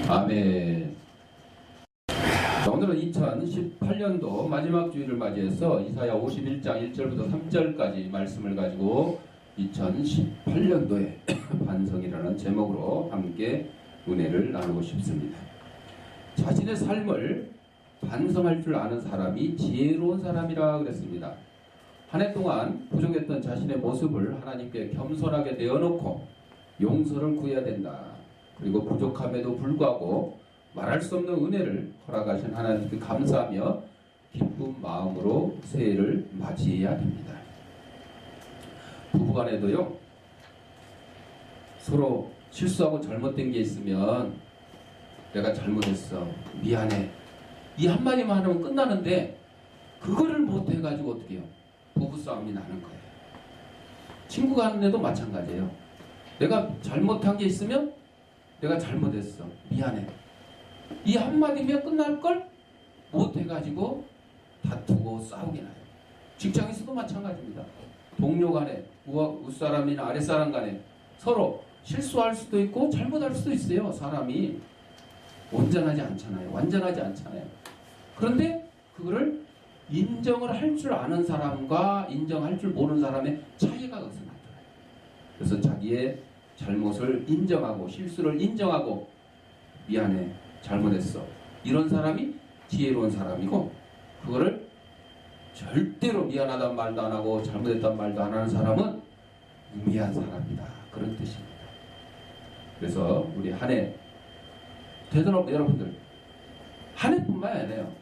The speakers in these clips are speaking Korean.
아멘. 오늘은 2018년도 마지막 주일을 맞이해서 이사야 51장 1절부터 3절까지 말씀을 가지고 2018년도의 반성이라는 제목으로 함께 은혜를 나누고 싶습니다. 자신의 삶을 반성할 줄 아는 사람이 지혜로운 사람이라 그랬습니다. 한 해 동안 부족했던 자신의 모습을 하나님께 겸손하게 내어놓고 용서를 구해야 된다. 그리고 부족함에도 불구하고 말할 수 없는 은혜를 허락하신 하나님께 감사하며 기쁜 마음으로 새해를 맞이해야 됩니다. 부부간에도요, 서로 실수하고 잘못된 게 있으면 내가 잘못했어, 미안해, 이 한마디만 하면 끝나는데 그거를 못해가지고 어떻게 해요? 부부싸움이 나는 거예요. 친구 간에도 마찬가지예요. 내가 잘못한 게 있으면 내가 잘못했어, 미안해, 이 한마디면 끝날 걸 못해가지고 다투고 싸우게 나요. 직장에서도 마찬가지입니다. 동료 간에, 윗사람이나 아랫사람 간에 서로 실수할 수도 있고 잘못할 수도 있어요. 사람이 온전하지 않잖아요. 완전하지 않잖아요. 그런데 그거를 인정을 할 줄 아는 사람과 인정할 줄 모르는 사람의 차이가 거기서 나타나요. 그래서 자기의 잘못을 인정하고 실수를 인정하고 미안해, 잘못했어, 이런 사람이 지혜로운 사람이고, 그거를 절대로 미안하단 말도 안 하고 잘못했단 말도 안 하는 사람은 우매한 사람이다, 그런 뜻입니다. 그래서 우리 한 해 되도록 여러분들 한 해뿐만 아니에요.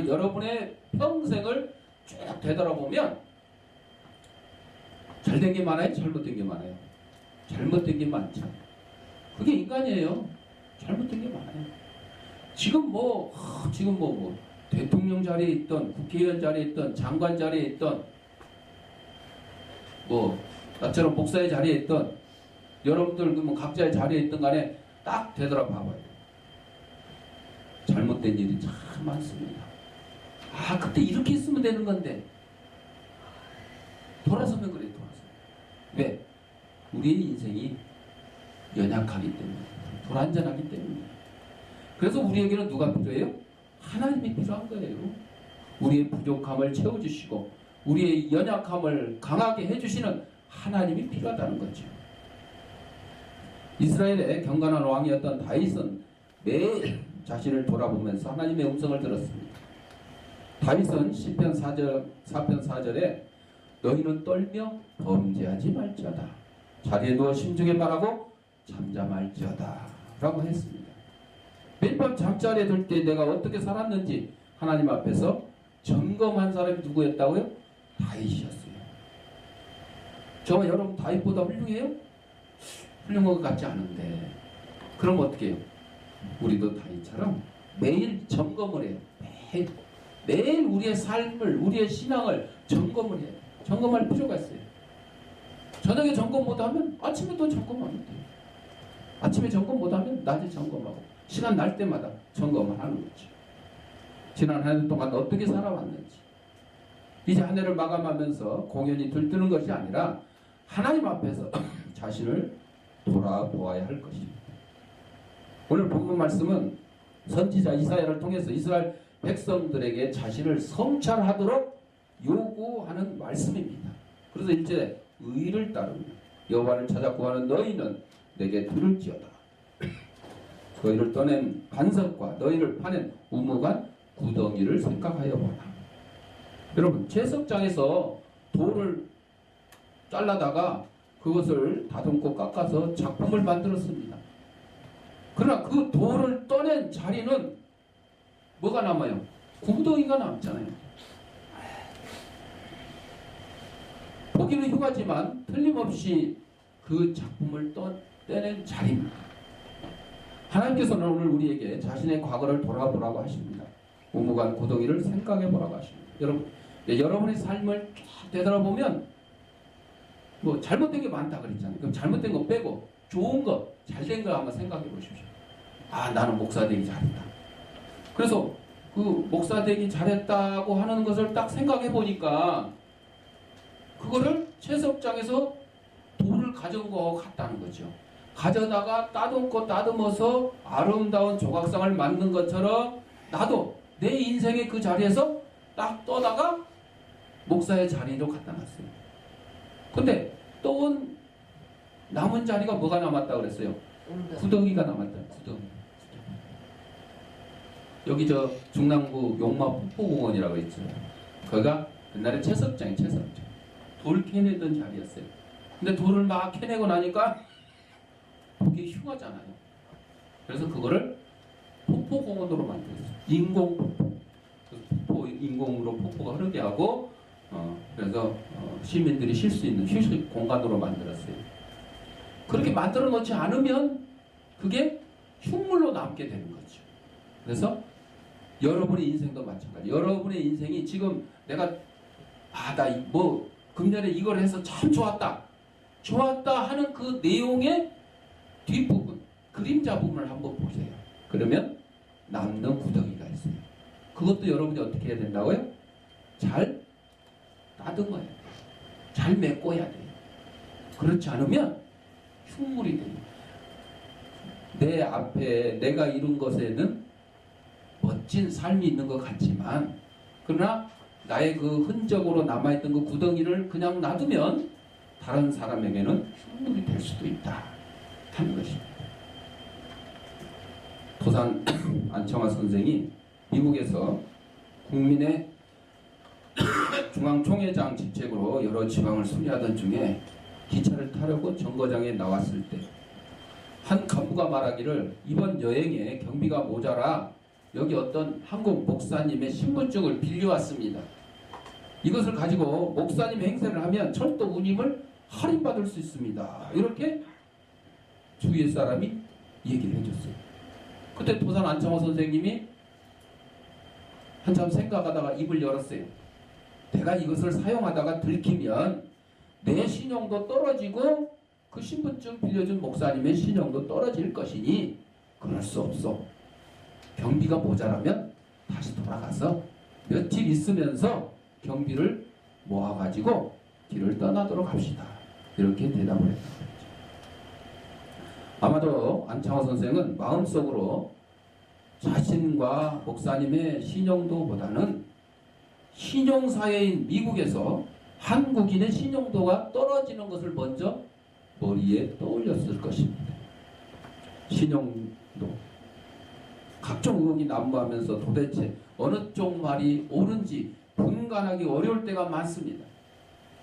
여러분의 평생을 쭉 되돌아보면 잘된 게 많아요, 잘못된 게 많아요? 잘못된 게 많죠. 그게 인간이에요. 잘못된 게 많아요. 지금 대통령 자리에 있던, 국회의원 자리에 있던, 장관 자리에 있던, 나처럼 목사의 자리에 있던, 여러분들 각자의 자리에 있던 간에 딱 되돌아봐봐요. 잘못된 일이 참 많습니다. 그때 이렇게 했으면 되는 건데, 돌아서면 그래, 돌아서면. 왜? 우리의 인생이 연약하기 때문에, 불완전하기 때문에. 그래서 우리에게는 누가 필요해요? 하나님이 필요한 거예요. 우리의 부족함을 채워주시고 우리의 연약함을 강하게 해주시는 하나님이 필요하다는 거죠. 이스라엘의 경건한 왕이었던 다윗은 매일 자신을 돌아보면서 하나님의 음성을 들었습니다. 다윗은 시편 4절에 너희는 떨며 범죄하지 말지어다, 자리에 누워 심중에 말하고 잠잠할지어다 라고 했습니다. 매일 밤 잠자리에 들 때 내가 어떻게 살았는지 하나님 앞에서 점검한 사람이 누구였다고요? 다윗이었어요. 저와 여러분 다윗보다 훌륭해요? 훌륭한 것 같지 않은데, 그럼 어떻게 해요? 우리도 다윗처럼 매일 점검을 해요. 매일 우리의 삶을, 우리의 신앙을 점검을 해요. 점검할 필요가 있어요. 저녁에 점검 못하면 아침에 또 점검하면 돼요. 아침에 점검 못하면 낮에 점검하고, 시간 날 때마다 점검을 하는 거죠. 지난 한 해 동안 어떻게 살아왔는지. 이제 한 해를 마감하면서 공연히 들뜨는 것이 아니라 하나님 앞에서 자신을 돌아보아야 할 것입니다. 오늘 본문 말씀은 선지자 이사야를 통해서 이스라엘 백성들에게 자신을 성찰하도록 요구하는 말씀입니다. 그래서 1절에 의를 따르며 여호와를 찾아 구하는 너희는 내게 들을지어다. 너희를 떠낸 반석과 너희를 파낸 우무간 구덩이를 생각하여 보라. 여러분, 채석장에서 돌을 잘라다가 그것을 다듬고 깎아서 작품을 만들었습니다. 그러나 그 돌을 떠낸 자리는 뭐가 남아요? 구덩이가 남잖아요. 보기는 흉하지만 틀림없이 그 작품을 떼낸 자리입니다. 하나님께서는 오늘 우리에게 자신의 과거를 돌아보라고 하십니다. 우무간 구덩이를 생각해 보라고 하십니다. 여러분의 삶을 쫙 되돌아보면 잘못된 게 많다 그랬잖아요. 그럼 잘못된 거 빼고 좋은 거, 잘된 거 한번 생각해 보십시오. 나는 목사 되기 잘했다. 그래서 그 목사 되기 잘했다고 하는 것을 딱 생각해 보니까 그거를 채석장에서 돌을 가져온 거 같다는 거죠. 가져다가 따듬고 따듬어서 아름다운 조각상을 만든 것처럼 나도 내 인생의 그 자리에서 딱 떠다가 목사의 자리로 갖다 놨어요. 근데 또 남은 자리가 뭐가 남았다 그랬어요? 구덩이가 남았다. 구덩이. 여기 저 중랑구 용마 폭포공원이라고 있죠. 거기가 옛날에 채석장이 채석장. 돌 캐내던 자리였어요. 근데 돌을 막 캐내고 나니까 그게 흉하잖아요. 그래서 그거를 폭포공원으로 만들었어요. 인공 폭포. 폭포 인공으로 폭포가 흐르게 하고 그래서 시민들이 쉴 수 있는 휴식 공간으로 만들었어요. 그렇게 만들어 놓지 않으면 그게 흉물로 남게 되는 거죠. 그래서 여러분의 인생도 마찬가지. 여러분의 인생이 지금 내가 나 뭐 금년에 이걸 해서 참 좋았다 하는 그 내용의 뒷부분, 그림자 부분을 한번 보세요. 그러면 남는 구덩이가 있어요. 그것도 여러분이 어떻게 해야 된다고요? 잘 따듬어야 돼요. 잘 메꿔야 돼요. 그렇지 않으면 흉물이 돼요. 내 앞에 내가 이룬 것에는 멋진 삶이 있는 것 같지만 그러나 나의 그 흔적으로 남아있던 그 구덩이를 그냥 놔두면 다른 사람에게는 흉물이 될 수도 있다 하는 것입니다. 도산 안청화 선생이 미국에서 국민의 중앙총회장 직책으로 여러 지방을 순회하던 중에 기차를 타려고 정거장에 나왔을 때 한 간부가 말하기를 이번 여행에 경비가 모자라 여기 어떤 한국 목사님의 신분증을 빌려왔습니다. 이것을 가지고 목사님 행세를 하면 철도 운임을 할인받을 수 있습니다. 이렇게 주위의 사람이 얘기를 해줬어요. 그때 도산 안청호 선생님이 한참 생각하다가 입을 열었어요. 내가 이것을 사용하다가 들키면 내 신용도 떨어지고 그 신분증 빌려준 목사님의 신용도 떨어질 것이니 그럴 수 없어. 경비가 모자라면 다시 돌아가서 며칠 있으면서 경비를 모아가지고 길을 떠나도록 합시다. 이렇게 대답을 했다고 했죠. 아마도 안창호 선생은 마음속으로 자신과 목사님의 신용도보다는 신용사회인 미국에서 한국인의 신용도가 떨어지는 것을 먼저 머리에 떠올렸을 것입니다. 신용도. 각종 의혹이 난무하면서 도대체 어느 쪽 말이 옳은지 분간하기 어려울 때가 많습니다.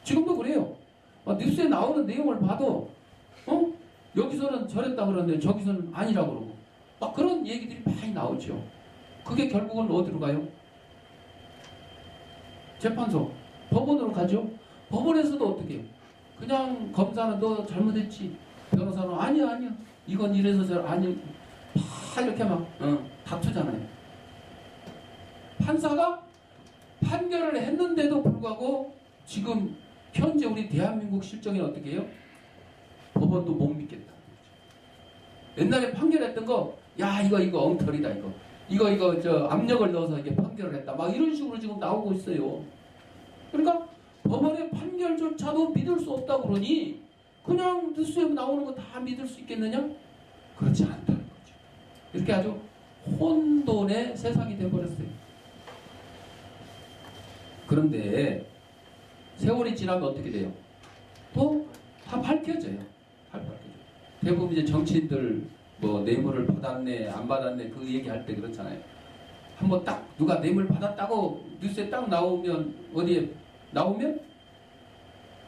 지금도 그래요. 뉴스에 나오는 내용을 봐도 여기서는 저랬다 그러는데 저기서는 아니라고 그러고 막 그런 얘기들이 많이 나오죠. 그게 결국은 어디로 가요? 재판소, 법원으로 가죠. 법원에서도 어떻게 해요? 그냥 검사는 너 잘못했지, 변호사는 아니야 이건 이래서 저 아니, 다 이렇게 막 다투잖아요. 판사가 판결을 했는데도 불구하고 지금 현재 우리 대한민국 실정이 어떻게 해요? 법원도 못 믿겠다. 옛날에 판결했던 거, 야 이거 엉터리다 이거 저 압력을 넣어서 이게 판결을 했다 막 이런 식으로 지금 나오고 있어요. 그러니까 법원의 판결조차도 믿을 수 없다 그러니 그냥 뉴스에 나오는 거 다 믿을 수 있겠느냐? 그렇지 않다는 거죠. 이렇게 아주 혼돈의 세상이 돼버렸어요. 그런데 세월이 지나면 어떻게 돼요? 또 다 밝혀져요. 대부분 이제 정치인들 뭐 뇌물을 받았네 안 받았네 그 얘기할 때 그렇잖아요. 한번 딱 누가 뇌물 받았다고 뉴스에 딱 나오면 어디에 나오면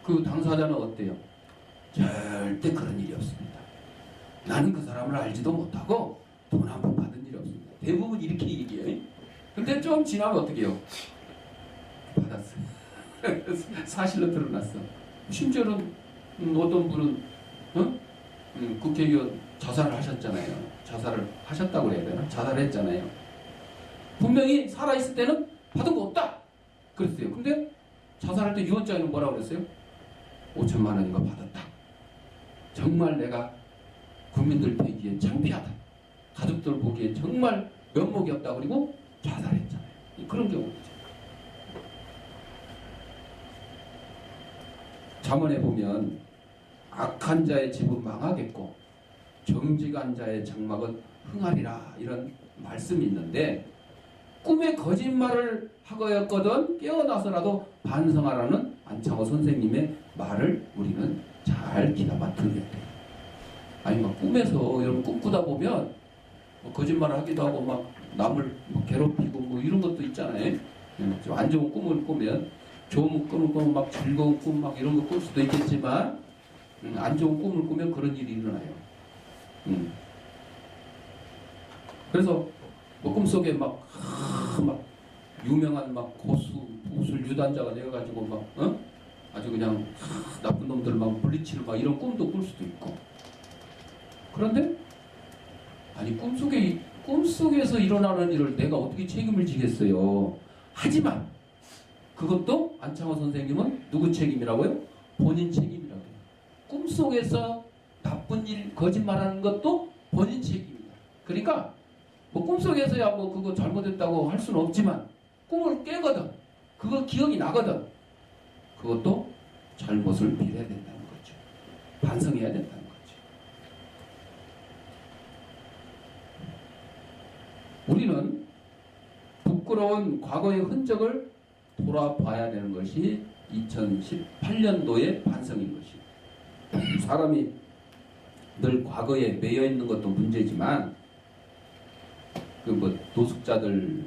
그 당사자는 어때요? 절대 그런 일이 없습니다. 나는 그 사람을 알지도 못하고 돈 한 번 받은 일이 없습니다. 대부분 이렇게 얘기해요. 근데 좀 지나면 어떻게 해요? 받았어요. 사실로 드러났어. 심지어는 어떤 분은 국회의원 자살을 하셨잖아요. 자살을 하셨다고 해야 되나? 자살했잖아요. 분명히 살아있을 때는 받은 거 없다 그랬어요. 근데 자살할 때 유언장에는 뭐라고 그랬어요? 5천만 원인가 받았다. 정말 내가 국민들 보기에 창피하다. 가족들 보기에 정말 면목이 없다. 그리고 자살했잖아요. 그런 경우죠. 잠언에 보면 악한 자의 집은 망하겠고 정직한 자의 장막은 흥하리라 이런 말씀이 있는데 꿈에 거짓말을 하거였거든 깨어나서라도 반성하라는 안창호 선생님의 말을 우리는 잘 귀담아 들어야 돼요. 아니 막 꿈에서 여러분 꿈꾸다 보면 뭐 거짓말을 하기도 하고 막 남을 뭐 괴롭히고 뭐 이런 것도 있잖아요. 안 좋은 꿈을 꾸면 좋은 꿈을 꾸면 막 즐거운 꿈 막 이런 거 꿀 수도 있겠지만 안 좋은 꿈을 꾸면 그런 일이 일어나요. 그래서 뭐 꿈속에 막 유명한 막 고수, 무술 유단자가 되어가지고 막 아주 그냥 나쁜 놈들 막 물리치는 막 이런 꿈도 꿀 수도 있고. 그런데 아니 꿈속에서 일어나는 일을 내가 어떻게 책임을 지겠어요. 하지만 그것도 안창호 선생님은 누구 책임이라고요? 본인 책임이라고요. 꿈속에서 나쁜 일 거짓말하는 것도 본인 책임이다. 그러니까 뭐 꿈속에서야 뭐 그거 잘못했다고 할 수는 없지만 꿈을 깨거든 그거 기억이 나거든 그것도 잘못을 빌어야 된다는 거죠. 반성해야 된다는 거죠. 우리는 부끄러운 과거의 흔적을 돌아봐야 되는 것이 2018년도의 반성인 것이에요. 사람이 늘 과거에 매여 있는 것도 문제지만 그 뭐 노숙자들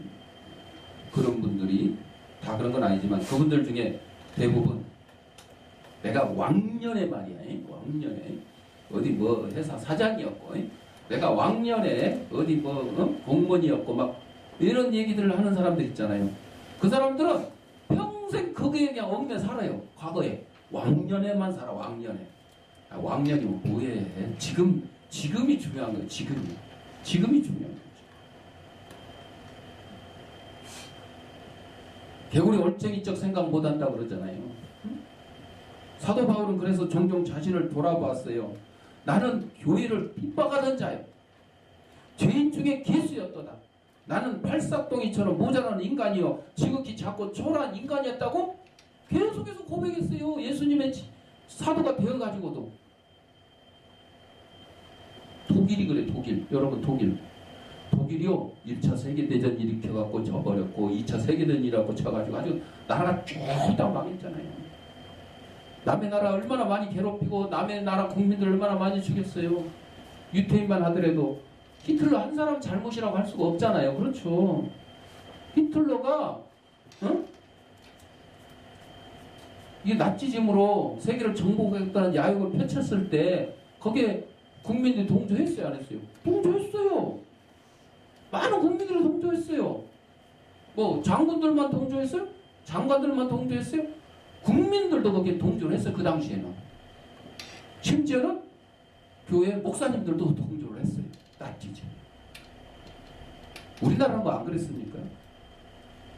그런 분들이 다 그런 건 아니지만 그분들 중에 대부분 내가 왕년에 말이야 왕년에 어디 뭐 회사 사장이었고 내가 왕년에 어디 뭐 공무원이었고 막 이런 얘기들을 하는 사람들 있잖아요. 그 사람들은 평생 거기에 그냥 얽매 살아요. 과거에 왕년에만 살아. 왕년에. 왕년이 뭐해. 지금이 중요한 거예요. 지금이 중요한 거죠. 개구리 올챙이적 생각 못한다고 그러잖아요. 사도 바울은 그래서 종종 자신을 돌아봤어요. 나는 교회를 핍박하던 자요. 죄인 중에 개수였도다. 나는 팔싹동이처럼 모자라는 인간이요. 지극히 작고 초라한 인간이었다고 계속해서 고백했어요. 예수님의 사도가 되어가지고도. 독일이 그래 독일. 여러분 독일이요 1차 세계대전 일으켜갖고 져버렸고 2차 세계대전이라고 쳐가지고 아주 나라가 쭉 다 망했잖아요. 남의 나라 얼마나 많이 괴롭히고 남의 나라 국민들 얼마나 많이 죽였어요. 유태인만 하더라도 히틀러 한 사람 잘못이라고 할 수가 없잖아요. 그렇죠. 히틀러가 이 나치즘으로 세계를 정복했다는 야욕을 펼쳤을 때 거기에 국민들이 동조했어요? 안 했어요? 동조했어요. 많은 국민들이 동조했어요. 뭐 장군들만 동조했어요? 장관들만 동조했어요? 국민들도 거기에 동조를 했어요. 그 당시에는. 심지어는 교회 목사님들도 동조를 했어요. 나치즘. 우리나라는 뭐 안 그랬습니까?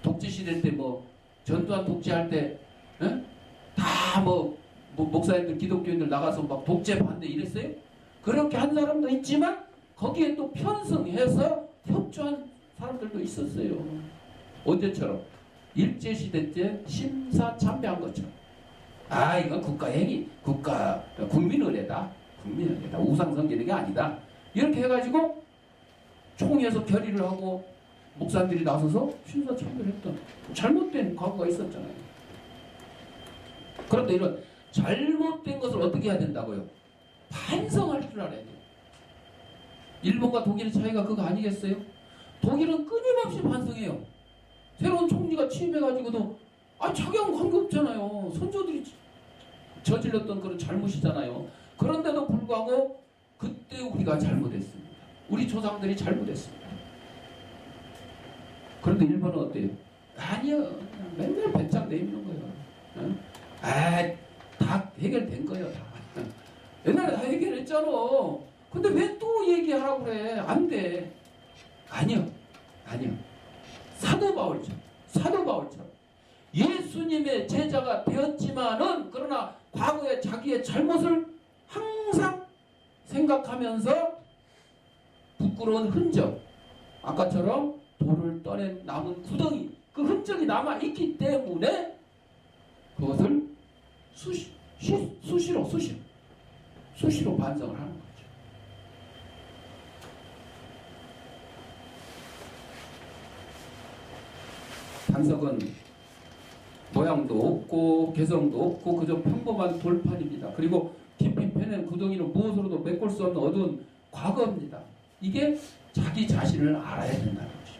독재시대 때 뭐 전두환 독재할 때 다 뭐 목사님들 기독교인들 나가서 막 독재 반대 이랬어요? 그렇게 한 사람도 있지만 거기에 또 편승해서 협조한 사람들도 있었어요. 언제처럼? 일제시대 때 심사참배한 것처럼. 아 이건 국가행위, 국민의례다. 우상숭배는 게 아니다. 이렇게 해가지고 총회에서 결의를 하고 목사님들이 나서서 심사참배를 했던 잘못된 과거가 있었잖아요. 그런데 이런 잘못된 것을 어떻게 해야 된다고요? 반성할 줄 알아야 돼요. 일본과 독일의 차이가 그거 아니겠어요? 독일은 끊임없이 반성해요. 새로운 총리가 취임해가지고도 자기하고 관계없잖아요. 선조들이 저질렀던 그런 잘못이잖아요. 그런데도 불구하고 그때 우리가 잘못했습니다. 우리 조상들이 잘못했습니다. 그런데 일본은 어때요? 아니요. 맨날 배짱 내미는 거예요. 다 해결된 거예요. 다. 옛날에 다 해결했잖아. 근데 왜 또 얘기하라고 그래? 안 돼. 아니요. 사도 바울처럼 예수님의 제자가 되었지만은 그러나 과거의 자기의 잘못을 항상 생각하면서 부끄러운 흔적, 아까처럼 돌을 떠낸 남은 구덩이, 그 흔적이 남아있기 때문에 그것을 수시로 반성을 하는 거죠. 잔석은 모양도 없고 개성도 없고 그저 평범한 돌판입니다. 그리고 깊이 패낸 구덩이는 무엇으로도 메꿀 수 없는 어두운 과거입니다. 이게 자기 자신을 알아야 된다는 것이죠.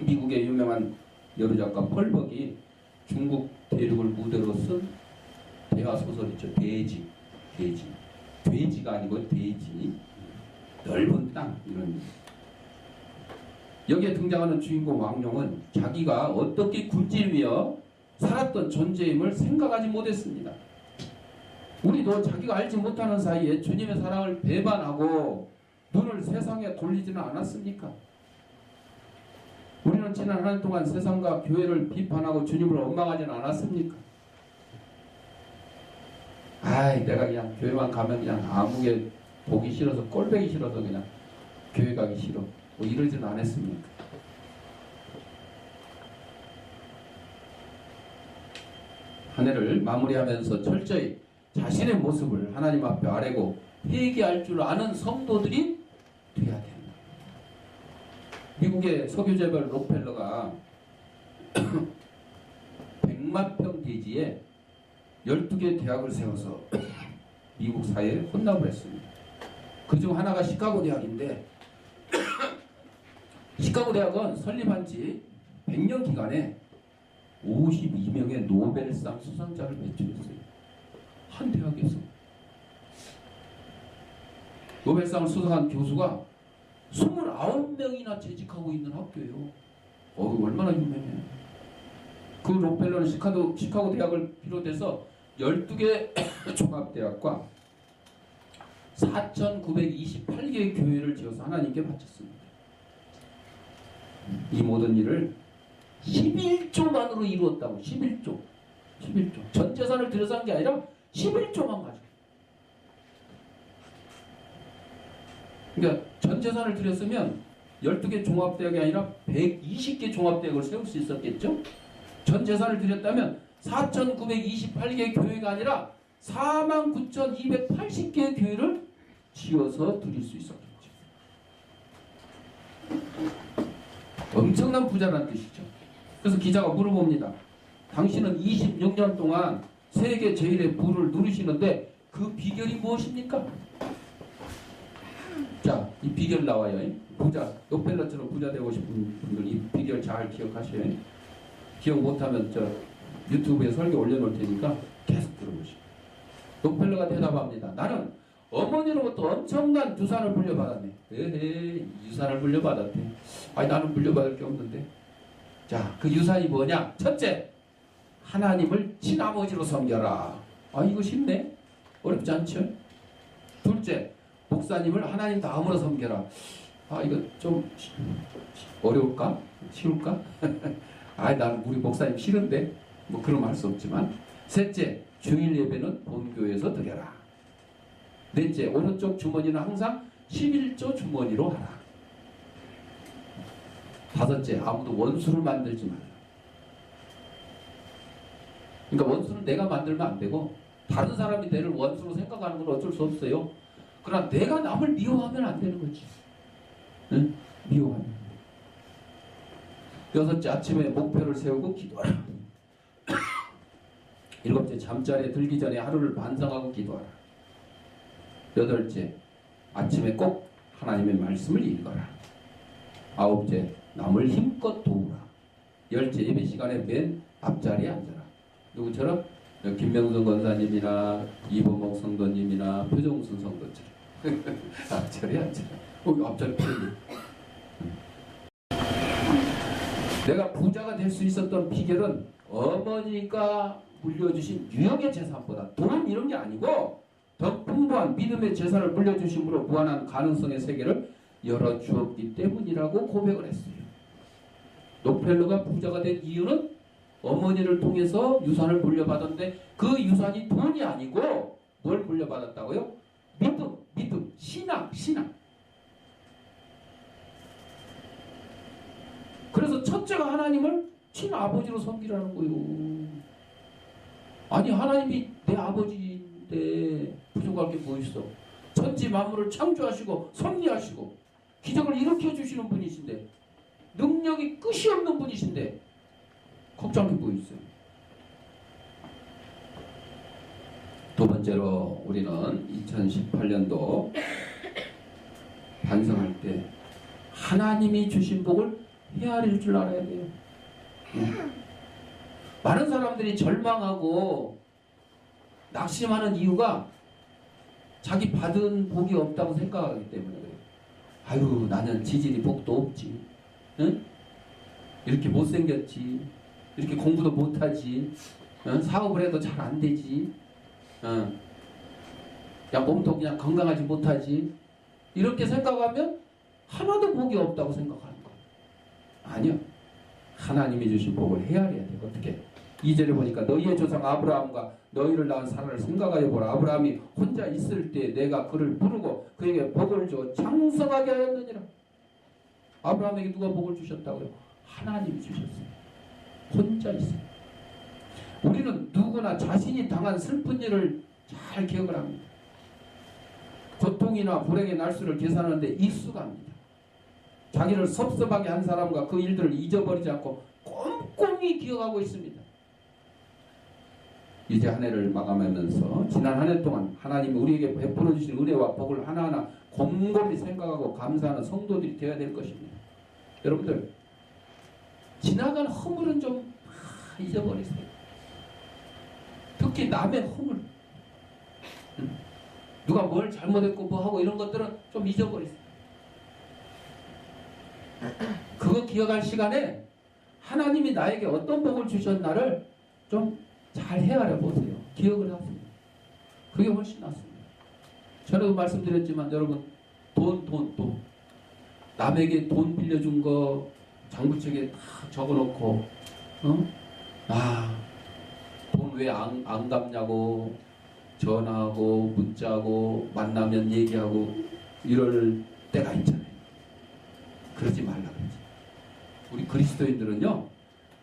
미국의 유명한 여류작가 펄벅이 중국 대륙을 무대로 쓴 대화 소설이죠. 돼지. 돼지가 아니고 돼지. 넓은 땅 이런. 여기에 등장하는 주인공 왕룡은 자기가 어떻게 굶주리며 살았던 존재임을 생각하지 못했습니다. 우리도 자기가 알지 못하는 사이에 주님의 사랑을 배반하고 눈을 세상에 돌리지는 않았습니까? 우리는 지난 한 해 동안 세상과 교회를 비판하고 주님을 원망하지는 않았습니까? 내가 그냥 교회만 가면 그냥 아무게 보기 싫어서 꼴보기 싫어서 그냥 교회 가기 싫어. 뭐 이러지는 않았습니까? 한 해를 마무리하면서 철저히 자신의 모습을 하나님 앞에 아뢰고 회개할 줄 아는 성도들이 돼야 된다. 미국의 석유재벌 록펠러가 100만 평 대지에 12개의 대학을 세워서 미국 사회에 혼납을 했습니다. 그중 하나가 시카고 대학인데 시카고 대학은 설립한 지 100년 기간에 52명의 노벨상 수상자를 배출했어요. 한 대학에서. 노벨상을 수상한 교수가 29명이나 재직하고 있는 학교예요. 얼마나 유명해. 그 록펠러는 시카고 대학을 비롯해서 12개 종합대학과 4,928개의 교회를 지어서 하나님께 바쳤습니다. 이 모든 일을 11조만으로 이루었다고. 11조. 전 재산을 들여서 한 게 아니라 11조만 가지고. 그러니까 전 재산을 들였으면 12개 종합대학이 아니라 120개 종합대학을 세울 수 있었겠죠? 전 재산을 들였다면 4,928개의 교회가 아니라 49,280개의 교회를 지어서 드릴 수 있었겠죠. 엄청난 부자라는 뜻이죠. 그래서 기자가 물어봅니다. 당신은 26년 동안 세계 제일의 부를 누리시는데 그 비결이 무엇입니까? 자, 이 비결 나와요. 부자, 록펠러처럼 부자 되고 싶은 분들 이 비결 잘 기억하셔요. 기억 못하면 저 유튜브에 설교 올려놓을 테니까 계속 들어보시고. 록펠러가 대답합니다. 나는 어머니로부터 엄청난 유산을 물려받았네. 유산을 물려받았대. 나는 물려받을 게 없는데. 자, 그 유산이 뭐냐? 첫째, 하나님을 친아버지로 섬겨라. 이거 쉽네. 어렵지 않죠? 둘째, 목사님을 하나님 다음으로 섬겨라. 이거 좀 어려울까? 쉬울까? 나는 우리 목사님 싫은데. 뭐 그런 말 할 수 없지만. 셋째, 주일 예배는 본교회에서 드려라. 넷째, 오른쪽 주머니는 항상 11조 주머니로 하라. 다섯째, 아무도 원수를 만들지 마라. 그러니까 원수는 내가 만들면 안 되고 다른 사람이 내를 원수로 생각하는 건 어쩔 수 없어요. 그러나 내가 남을 미워하면 안 되는 거지. 응? 미워하면. 여섯째, 아침에 목표를 세우고 기도하라. 일곱째, 잠자리에 들기 전에 하루를 반성하고 기도하라. 여덟째, 아침에 꼭 하나님의 말씀을 읽어라. 아홉째, 남을 힘껏 도우라. 열째, 예배 시간에 맨 앞자리에 앉아라. 누구처럼? 김명선 권사님이나 이범옥 성도님이나 표정순 성도처럼 앞자리에 앉아라. 앞자리 표정. 내가 부자가 될 수 있었던 비결은 어머니가 물려주신 유형의 재산보다 돈 이런 게 아니고 더 풍부한 믿음의 재산을 물려주심으로 무한한 가능성의 세계를 열어주었기 때문이라고 고백을 했어요. 록펠러가 부자가 된 이유는 어머니를 통해서 유산을 물려받았는데 그 유산이 돈이 아니고 뭘 물려받았다고요? 믿음, 신앙. 그래서 첫째가 하나님을 친아버지로 섬기라는 거예요. 하나님이 내 아버지인데 부족할 게 뭐 있어? 천지 만물을 창조하시고 섭리하시고 기적을 일으켜 주시는 분이신데 능력이 끝이 없는 분이신데 걱정해 보이세요. 두 번째로 우리는 2018년도 반성할 때 하나님이 주신 복을 헤아릴 줄 알아야 돼요. 많은 사람들이 절망하고 낙심하는 이유가 자기 받은 복이 없다고 생각하기 때문에 그래요. 아유, 나는 지질이 복도 없지. 응? 이렇게 못생겼지. 이렇게 공부도 못하지. 응? 사업을 해도 잘 안 되지. 응? 야, 몸도 그냥 건강하지 못하지. 이렇게 생각하면 하나도 복이 없다고 생각하는 거예요. 아니요. 하나님이 주신 복을 헤아려야 돼요. 어떻게? 2절에 보니까 너희의 조상 아브라함과 너희를 낳은 사라를 생각하여 보라. 아브라함이 혼자 있을 때 내가 그를 부르고 그에게 복을 줘 장성하게 하였느니라. 아브라함에게 누가 복을 주셨다고요? 하나님이 주셨어요. 혼자 있어요. 우리는 누구나 자신이 당한 슬픈 일을 잘 기억을 합니다. 고통이나 불행의 날수를 계산하는데 익숙합니다. 자기를 섭섭하게 한 사람과 그 일들을 잊어버리지 않고 꼼꼼히 기억하고 있습니다. 이제 한 해를 마감하면서 지난 한 해 동안 하나님이 우리에게 베풀어 주신 은혜와 복을 하나하나 곰곰이 생각하고 감사하는 성도들이 되어야 될 것입니다. 여러분들, 지나간 허물은 좀 잊어버리세요. 특히 남의 허물, 누가 뭘 잘못했고 뭐 하고 이런 것들은 좀 잊어버리세요. 그거 기억할 시간에 하나님이 나에게 어떤 복을 주셨나를 좀 잘 헤아려 보세요. 기억을 하세요. 그게 훨씬 낫습니다. 전에도 말씀드렸지만 여러분, 돈 남에게 돈 빌려준 거 장부책에 다 적어놓고 돈 왜 안 갚냐고 전화하고 문자하고 만나면 얘기하고 이럴 때가 있잖아요. 그러지 말라 그러지. 우리 그리스도인들은요,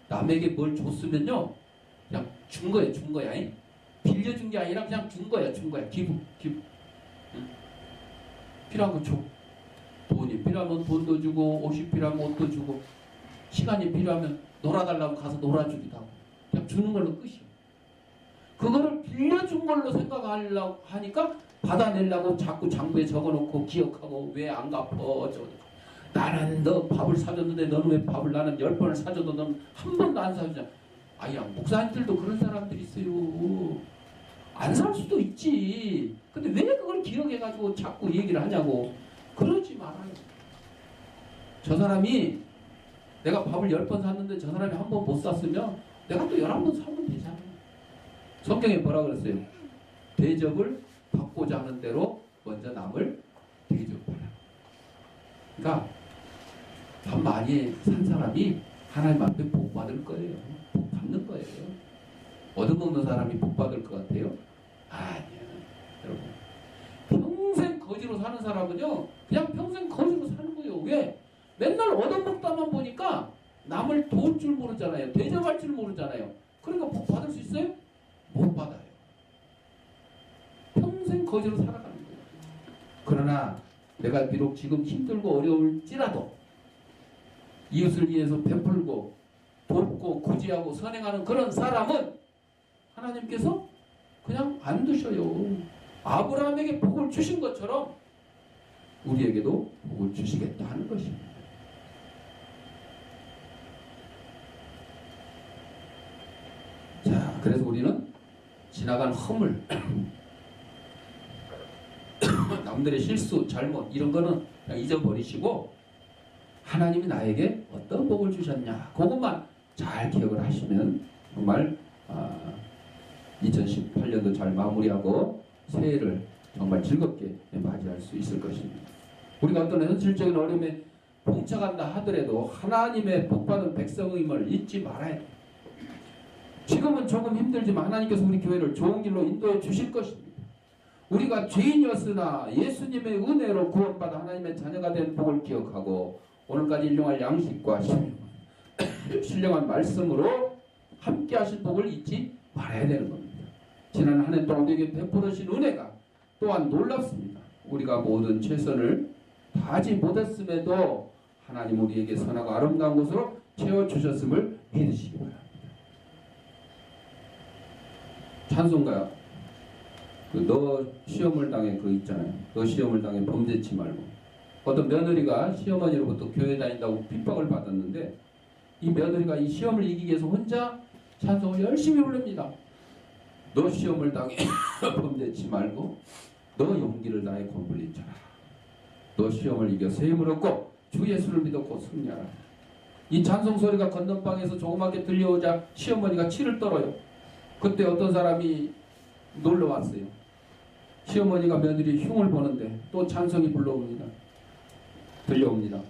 남에게 뭘 줬으면요 그냥 준 거예요. 빌려준 게 아니라 그냥 준 거야. 기부. 응? 필요한 거 줘. 돈이 필요하면 돈도 주고, 옷이 필요하면 옷도 주고, 시간이 필요하면 놀아달라고 가서 놀아주기도 하고, 그냥 주는 걸로 끝이에요. 그거를 빌려준 걸로 생각하려고 하니까 받아내려고 자꾸 장부에 적어놓고 기억하고 왜 안 갚어 나는 너 밥을 사줬는데 너는 왜 밥을 나는 10번을 사줘도 너는 한 번도 안 사주냐. 아야, 목사님들도 그런 사람들이 있어요. 안 살 수도 있지. 근데 왜 그걸 기억해가지고 자꾸 얘기를 하냐고. 그러지 말아요. 저 사람이 내가 밥을 10번 샀는데 저 사람이 한 번 못 샀으면 내가 또 11번 사면 되잖아요. 성경에 뭐라 그랬어요? 대접을 받고자 하는 대로 먼저 남을 대접하라. 그러니까 밥 많이 산 사람이 하나님 앞에 복 받을 거예요. 복 받는 거예요. 얻어먹는 사람이 복 받을 것 같아요? 아니요. 여러분, 평생 거지로 사는 사람은요 그냥 평생 거지로 사는 거예요. 왜? 맨날 얻어먹다만 보니까 남을 도울 줄 모르잖아요. 대접할 줄 모르잖아요. 그러니까 복 받을 수 있어요? 못 받아요. 평생 거지로 살아가는 거예요. 그러나 내가 비록 지금 힘들고 어려울지라도 이웃을 위해서 베풀고 돕고 구제하고 선행하는 그런 사람은 하나님께서 그냥 안 두셔요. 아브라함에게 복을 주신 것처럼 우리에게도 복을 주시겠다 하는 것입니다. 자, 그래서 우리는 지나간 허물 남들의 실수, 잘못 이런 거는 그냥 잊어버리시고 하나님이 나에게 어떤 복을 주셨냐 그것만 잘 기억을 하시면 정말 2018년도 잘 마무리하고 새해를 정말 즐겁게 맞이할 수 있을 것입니다. 우리가 어떤 현실적인 어려움에 봉착한다 하더라도 하나님의 복받은 백성임을 잊지 말아야 돼요. 지금은 조금 힘들지만 하나님께서 우리 교회를 좋은 길로 인도해 주실 것입니다. 우리가 죄인이었으나 예수님의 은혜로 구원받아 하나님의 자녀가 된 복을 기억하고 오늘까지 일용할 양식과 신령한 말씀으로 함께 하신 복을 잊지 말아야 되는 겁니다. 지난 한 해 동안 우리에게 베풀어 주신 은혜가 또한 놀랍습니다. 우리가 모든 최선을 다하지 못했음에도 하나님 우리에게 선하고 아름다운 것으로 채워주셨음을 믿으시기 바랍니다. 찬송가야. 너 시험을 당해 그 있잖아요. 너 시험을 당해 범죄치 말고. 어떤 며느리가 시어머니로부터 교회 다닌다고 핍박을 받았는데 이 며느리가 이 시험을 이기기 위해서 혼자 찬송을 열심히 부릅니다. 너 시험을 당해 범죄치 말고 너 용기를 다해 공부를 잊어라. 너 시험을 이겨 새 힘을 얻고 주 예수를 믿었고 승리하라. 이 찬송 소리가 건넌방에서 조그맣게 들려오자 시어머니가 치를 떨어요. 그때 어떤 사람이 놀러 왔어요. 시어머니가 며느리 흉을 보는데 또 찬송이 들려옵니다.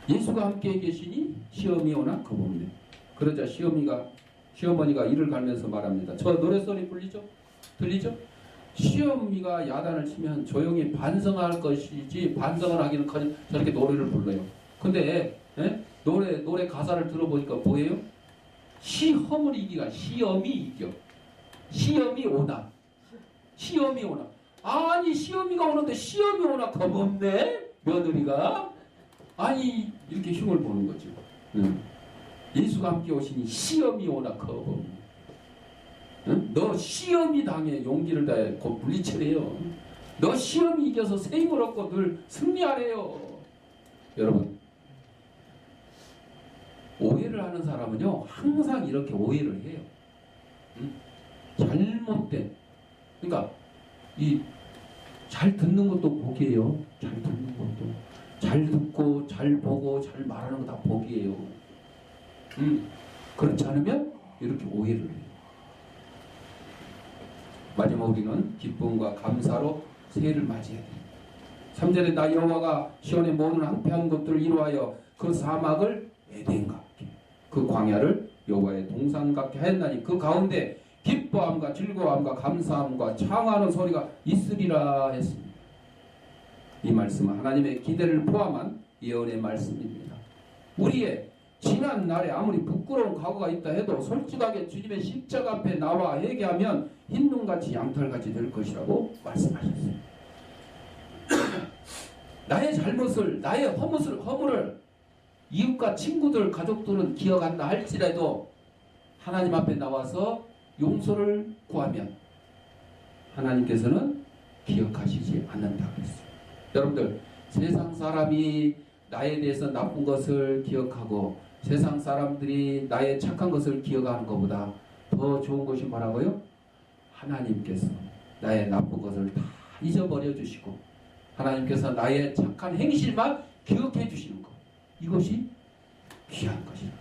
예수가 함께 계시니 시험이 오나 겁없네. 그러자 시어머니가 이를 갈면서 말합니다. 저 노래소리 들리죠? 시어미가 야단을 치면 조용히 반성할 것이지 반성을 하기는커녕 저렇게 노래를 불러요. 근데 노래 가사를 들어보니까 뭐예요? 시험을 이기가 시험이 이겨. 시험이 오나. 아니 시험이가 오는데 시험이 오나 겁없네 며느리가. 아니 이렇게 흉을 보는 거죠. 예수가 함께 오시니 시험이 오나 겁없네. 너 시험이 당해 용기를 다해 곧 물리치래요. 너 시험이 이겨서 새 힘을 얻고 늘 승리하래요. 여러분 오해를 하는 사람은요 항상 이렇게 오해를 해요. 잘못된 그러니까 이 잘 듣는 것도 복이에요. 잘 듣는 것도 잘 듣고 잘 보고 잘 말하는 거 다 복이에요. 그렇지 않으면 이렇게 오해를 해요. 마지막 우리는 기쁨과 감사로 새해를 맞이해야 돼요. 3절에 나 여호와가 시온의 모든 황폐한 것들을 이루하여 그 사막을 에덴 같게 그 광야를 여호와의 동산 같게 하였나니 그 가운데 기뻐함과 즐거움과 감사함과 창하는 소리가 있으리라 했습니다. 이 말씀은 하나님의 기대를 포함한 예언의 말씀입니다. 우리의 지난 날에 아무리 부끄러운 과거가 있다 해도 솔직하게 주님의 십자가 앞에 나와 회개하면 흰눈같이 양털같이 될 것이라고 말씀하셨어요. 나의 잘못을 나의 허물을 이웃과 친구들 가족들은 기억한다 할지라도 하나님 앞에 나와서 용서를 구하면 하나님께서는 기억하시지 않는다고 했어요. 여러분들 세상 사람이 나에 대해서 나쁜 것을 기억하고 세상 사람들이 나의 착한 것을 기억하는 것보다 더 좋은 것이 뭐라고요? 하나님께서 나의 나쁜 것을 다 잊어버려 주시고 하나님께서 나의 착한 행실만 기억해 주시는 것, 이것이 귀한 것이라는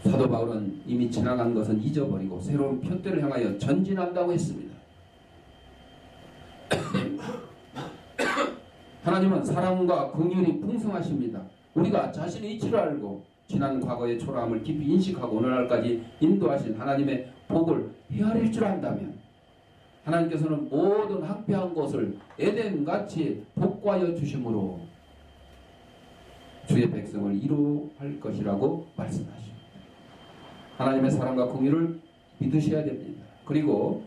거죠. 사도 바울은 이미 지나간 것은 잊어버리고 새로운 표대를 향하여 전진한다고 했습니다. 하나님은 사랑과 긍휼이 풍성하십니다. 우리가 자신의 이치를 알고 지난 과거의 초라함을 깊이 인식하고 오늘날까지 인도하신 하나님의 복을 헤아릴 줄 안다면 하나님께서는 모든 황폐한 것을 에덴같이 복구하여 주심으로 주의 백성을 이루할 것이라고 말씀하십니다. 하나님의 사랑과 긍휼을 믿으셔야 됩니다. 그리고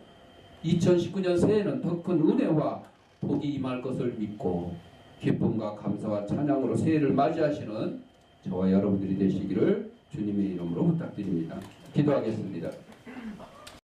2019년 새해에는 더 큰 은혜와 복이 임할 것을 믿고 기쁨과 감사와 찬양으로 새해를 맞이하시는 저와 여러분들이 되시기를 주님의 이름으로 부탁드립니다. 기도하겠습니다.